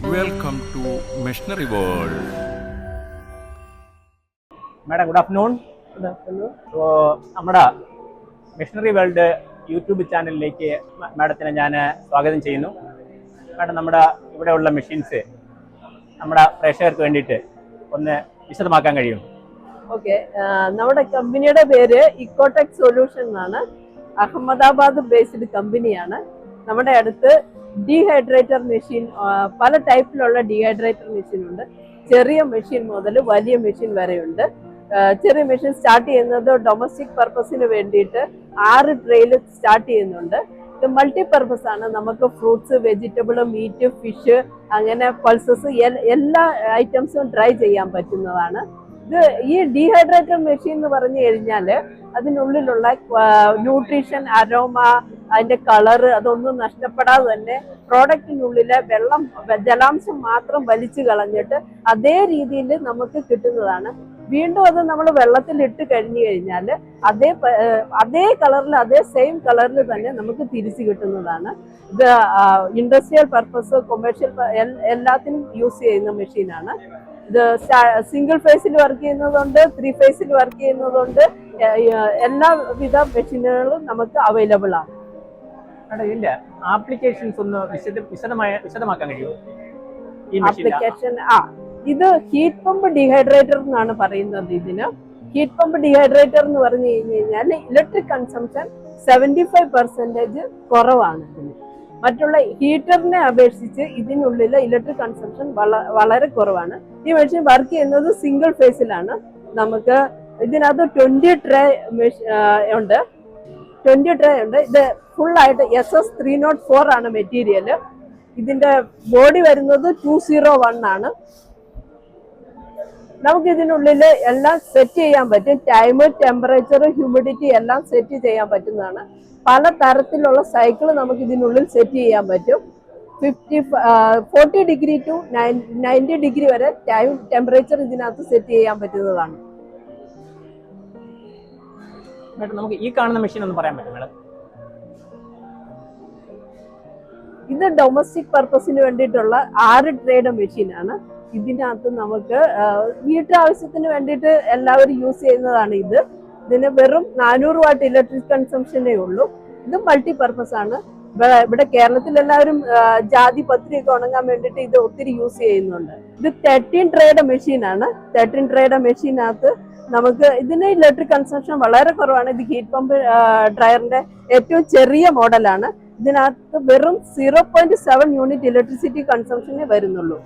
Welcome to Machinery World. Madam, good afternoon. Good afternoon. So, നമ്മുടെ machinery world YouTube ചാനലിലേക്ക് മാഡത്തിനെ ഞാൻ സ്വാഗതം ചെയ്യുന്നു. മാഡം, നമ്മുടെ ഇവിടെയുള്ള മെഷീൻസ് നമ്മുടെ പ്രേക്ഷകർക്ക് വേണ്ടിയിട്ട് ഒന്ന് വിശദമാക്കാൻ കഴിയും? ഓക്കെ, നമ്മുടെ കമ്പനിയുടെ പേര് ഇക്കോടെക് സൊല്യൂഷൻ എന്നാണ്. അഹമ്മദാബാദ് ബേസ്ഡ് കമ്പനിയാണ്. നമ്മുടെ അടുത്ത് ഡീഹൈഡ്രേറ്റർ മെഷീൻ, പല ടൈപ്പിലുള്ള ഡീഹൈഡ്രേറ്റർ മെഷീൻ ഉണ്ട്. ചെറിയ മെഷീൻ മുതൽ വലിയ മെഷീൻ വരെയുണ്ട്. ചെറിയ മെഷീൻ സ്റ്റാർട്ട് ചെയ്യുന്നത് ഡൊമസ്റ്റിക് പർപ്പസിന് വേണ്ടിയിട്ട് 6 ട്രെയിൽ സ്റ്റാർട്ട് ചെയ്യുന്നുണ്ട്. ഇത് മൾട്ടി പർപ്പസ് ആണ്. നമുക്ക് ഫ്രൂട്ട്സ്, വെജിറ്റബിൾ, മീറ്റ്, ഫിഷ്, അങ്ങനെ പൾസസ് എല്ലാ ഐറ്റംസും ഡ്രൈ ചെയ്യാൻ പറ്റുന്നതാണ്. ഇത് ഈ ഡീഹൈഡ്രേറ്റർ മെഷീൻ എന്ന് പറഞ്ഞു കഴിഞ്ഞാൽ അതിനുള്ളിലുള്ള ന്യൂട്രീഷൻ, അരോമ, അതിന്റെ കളറ് അതൊന്നും നഷ്ടപ്പെടാതെ തന്നെ പ്രോഡക്റ്റിനുള്ളിലെ ജലാംശം മാത്രം വലിച്ചു കളഞ്ഞിട്ട് അതേ രീതിയിൽ നമുക്ക് കിട്ടുന്നതാണ്. വീണ്ടും അത് നമ്മൾ വെള്ളത്തിൽ ഇട്ട് കഴിഞ്ഞു കഴിഞ്ഞാൽ അതേ കളറിൽ, അതേ സെയിം കളറിൽ തന്നെ നമുക്ക് തിരിച്ചു കിട്ടുന്നതാണ്. ഇത് ഇൻഡസ്ട്രിയൽ പർപ്പസ്, കൊമേഴ്ഷ്യൽ എല്ലാത്തിനും യൂസ് ചെയ്യുന്ന മെഷീനാണ്. ഇത് സിംഗിൾ ഫേസിൽ വർക്ക് ചെയ്യുന്നതുകൊണ്ട്, 3 ഫേസിൽ വർക്ക് ചെയ്യുന്നതുകൊണ്ട് എല്ലാവിധ മെഷീനുകളും നമുക്ക് അവൈലബിൾ ആണ്. ഇതിന്റെ ആപ്ലിക്കേഷൻസ് ഒന്ന് വിശദമാക്കാൻ കഴിയുമോ? ആപ്ലിക്കേഷൻ ഇത് ഹീറ്റ് പമ്പ് ഡീഹൈഡ്രേറ്റർ എന്നാണ് പറയുന്നത്. ഇതിന് ഹീറ്റ് പമ്പ് ഡീഹൈഡ്രേറ്റർ എന്ന് പറഞ്ഞു കഴിഞ്ഞാൽ ഇലക്ട്രിക് കൺസംഷൻ 75% കുറവാണ് ഇതിന്. മറ്റുള്ള ഹീറ്ററിനെ അപേക്ഷിച്ച് ഇതിനുള്ളിൽ ഇലക്ട്രിക് കൺസംഷൻ വളരെ കുറവാണ്. ഈ മെഷീൻ വർക്ക് ചെയ്യുന്നത് സിംഗിൾ ഫേസിലാണ്. നമുക്ക് ഇതിനകത്ത് 20 ട്രേ ഉണ്ട്. 20 ട്രേ ഉണ്ട്. ഇത് ഫുള്ളായിട്ട് SS 304 ആണ് മെറ്റീരിയൽ. ഇതിന്റെ ബോഡി വരുന്നത് 201 ആണ്. നമുക്ക് ഇതിനുള്ളിൽ എല്ലാം സെറ്റ് ചെയ്യാൻ പറ്റും. ടൈം, ടെമ്പറേച്ചർ, ഹ്യൂമിഡിറ്റി എല്ലാം സെറ്റ് ചെയ്യാൻ പറ്റുന്നതാണ്. പല തരത്തിലുള്ള സൈക്കിൾ നമുക്ക് ഇതിനുള്ളിൽ സെറ്റ് ചെയ്യാൻ പറ്റും. 40 ഡിഗ്രി ടു 90 ഡിഗ്രി വരെ ടൈം, ടെമ്പറേച്ചർ ഇതിനകത്ത് സെറ്റ് ചെയ്യാൻ പറ്റുന്നതാണ്. മാഡം, നമുക്ക് ഈ കാണുന്ന മെഷീൻ ഒന്ന് പറയാൻ പറ്റും മാഡം? ഇത് ഡൊമസ്റ്റിക് പർപ്പസിന് വേണ്ടിയിട്ടുള്ള 6 ട്രേഡ് മെഷീനാണ്. ഇതിനകത്ത് നമുക്ക് വീട്ടാവശ്യത്തിന് വേണ്ടിയിട്ട് എല്ലാവരും യൂസ് ചെയ്യുന്നതാണ്. ഇതിന് വെറും 400 വാട്ട് ഇലക്ട്രിക് കൺസംഷനേ ഉള്ളൂ. ഇത് മൾട്ടി പർപ്പസ് ആണ്. ഇവിടെ കേരളത്തിൽ എല്ലാവരും ജാതി പത്രിയൊക്കെ ഉണങ്ങാൻ വേണ്ടിയിട്ട് ഇത് ഒത്തിരി യൂസ് ചെയ്യുന്നുണ്ട്. ഇത് 13 ട്രേഡ് മെഷീനാണ്. 13 ട്രേഡ് മെഷീനകത്ത് നമുക്ക് ഇതിന് ഇലക്ട്രിക് കൺസംഷൻ വളരെ കുറവാണ്. ഇത് ഹീറ്റ് പമ്പ് ഡ്രയറിന്റെ ഏറ്റവും ചെറിയ മോഡലാണ്. ഇതിനകത്ത് വെറും 0.7 യൂണിറ്റ് ഇലക്ട്രിസിറ്റി കൺസംഷനേ വരുന്നുള്ളൂ.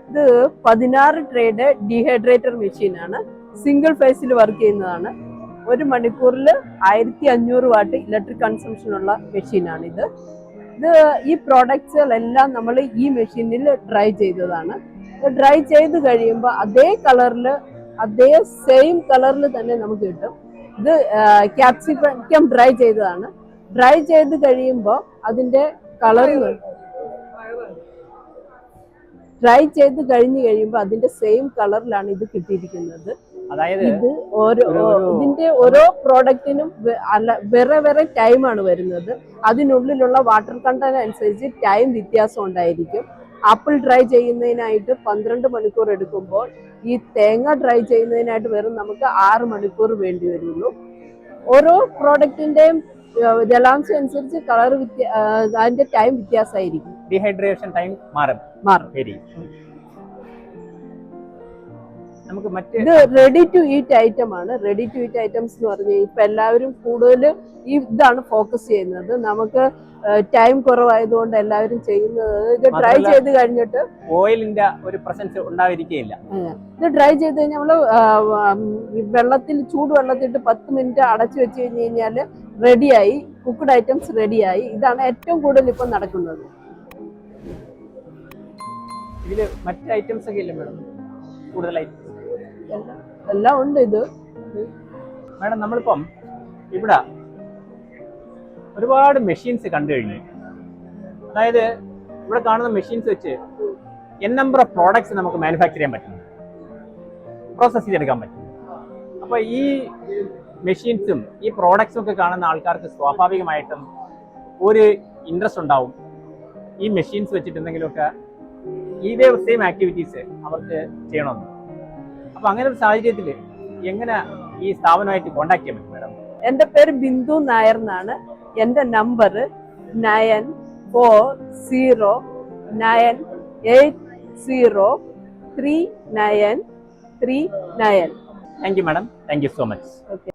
ഇത് 16 ട്രേഡ് ഡീഹൈഡ്രേറ്റർ മെഷീനാണ്. സിംഗിൾ ഫേസിൽ വർക്ക് ചെയ്യുന്നതാണ്. 1 മണിക്കൂറിൽ 1500 വാട്ട് ഇലക്ട്രിക് കൺസംഷൻ ഉള്ള മെഷീനാണ് ഇത്. ഈ പ്രോഡക്ട്സുകളെല്ലാം നമ്മൾ ഈ മെഷീനിൽ ഡ്രൈ ചെയ്തതാണ്. ഡ്രൈ ചെയ്ത് കഴിയുമ്പോൾ അതേ കളറിൽ, അതേ സെയിം കളറിൽ തന്നെ നമുക്ക് കിട്ടും. ഇത് ക്യാപ്സിക്കം ഡ്രൈ ചെയ്തതാണ്. ഡ്രൈ ചെയ്ത് കഴിയുമ്പോൾ അതിന്റെ കളർ ഡ്രൈ ചെയ്ത് കഴിഞ്ഞ് കഴിയുമ്പോൾ അതിന്റെ സെയിം കളറിലാണ് ഇത് കിട്ടിയിരിക്കുന്നത്. അതായത് ഇതിന്റെ ഓരോ പ്രോഡക്റ്റിനും വേറെ വേറെ ടൈമാണ് വരുന്നത്. അതിനുള്ളിലുള്ള വാട്ടർ കണ്ടന്റ് അനുസരിച്ച് ടൈം വ്യത്യാസം ഉണ്ടായിരിക്കും. ആപ്പിൾ ഡ്രൈ ചെയ്യുന്നതിനായിട്ട് 12 മണിക്കൂർ എടുക്കുമ്പോൾ ഈ തേങ്ങ ഡ്രൈ ചെയ്യുന്നതിനായിട്ട് വെറും നമുക്ക് 6 മണിക്കൂർ വേണ്ടി വരുള്ളൂ. ഓരോ പ്രോഡക്റ്റിന്റെയും ജലാംശം അനുസരിച്ച് കളർ അതിന്റെ ടൈം വ്യത്യാസമായിരിക്കും. ഡീഹൈഡ്രേഷൻ ടൈം മാറും. ശരി. നമുക്ക് ഇത് റെഡി ടു ഈറ്റ് ഐറ്റം ആണ്. റെഡി ടു ഈറ്റ് ഐറ്റംസ് എന്ന് പറഞ്ഞാൽ ഇപ്പൊ എല്ലാവരും കൂടുതൽ ഇതാണ് ഫോക്കസ് ചെയ്യുന്നത്. നമുക്ക് ടൈം കുറവായതുകൊണ്ട് എല്ലാവരും ചെയ്യുന്നത് ഇത് ഡ്രൈ ചെയ്ത് കഴിഞ്ഞിട്ട് ഓയിലിന്റെ ഒരു പ്രസൻസ് ഉണ്ടായിരിക്കില്ല. ഇത് ഡ്രൈ ചെയ്ത് കഴിഞ്ഞാൽ നമ്മള് ചൂടുവെള്ളത്തിട്ട് 10 മിനിറ്റ് അടച്ചു വെച്ച് കഴിഞ്ഞ് കഴിഞ്ഞാൽ റെഡിയായി, കുക്ക്ഡ് ഐറ്റംസ് റെഡിയായി. ഇതാണ് ഏറ്റവും കൂടുതൽ ഇപ്പൊ നടക്കുന്നത്. ഇതില് മറ്റ് ഐറ്റംസ് ഒക്കെ ഇല്ല മാഡം? കൂടുതൽ ഐറ്റംസ് എല്ലാം ഉണ്ട്. മാഡം നമ്മളിപ്പം ഇവിടെ ഒരുപാട് മെഷീൻസ് കണ്ടു കഴിഞ്ഞു. അതായത് ഇവിടെ കാണുന്ന മെഷീൻസ് വെച്ച് നമ്പർ ഓഫ് പ്രോഡക്ട്സ് നമുക്ക് മാനുഫാക്ചർ ചെയ്യാൻ പറ്റും, പ്രോസസ് ചെയ്തെടുക്കാൻ പറ്റും. അപ്പോൾ ഈ മെഷീൻസും ഈ പ്രോഡക്ട്സും ഒക്കെ കാണുന്ന ആൾക്കാർക്ക് സ്വാഭാവികമായിട്ടും ഒരു ഇൻട്രസ്റ്റ് ഉണ്ടാവും ഈ മെഷീൻസ് വെച്ചിട്ട് എന്തെങ്കിലുമൊക്കെ ഇതേ സെയിം ആക്ടിവിറ്റീസ് അവർക്ക് ചെയ്യണമെന്ന്. അപ്പോൾ അങ്ങനെ ഒരു സാഹചര്യത്തിൽ എങ്ങനെ ഈ സ്ഥാപനമായിട്ട് കോൺടാക്ട് ചെയ്യാൻ പറ്റും മാഡം? എൻ്റെ പേര് ബിന്ദു നായർ എന്നാണ്. എൻ്റെ number thank. You madam, thank you so much. Okay.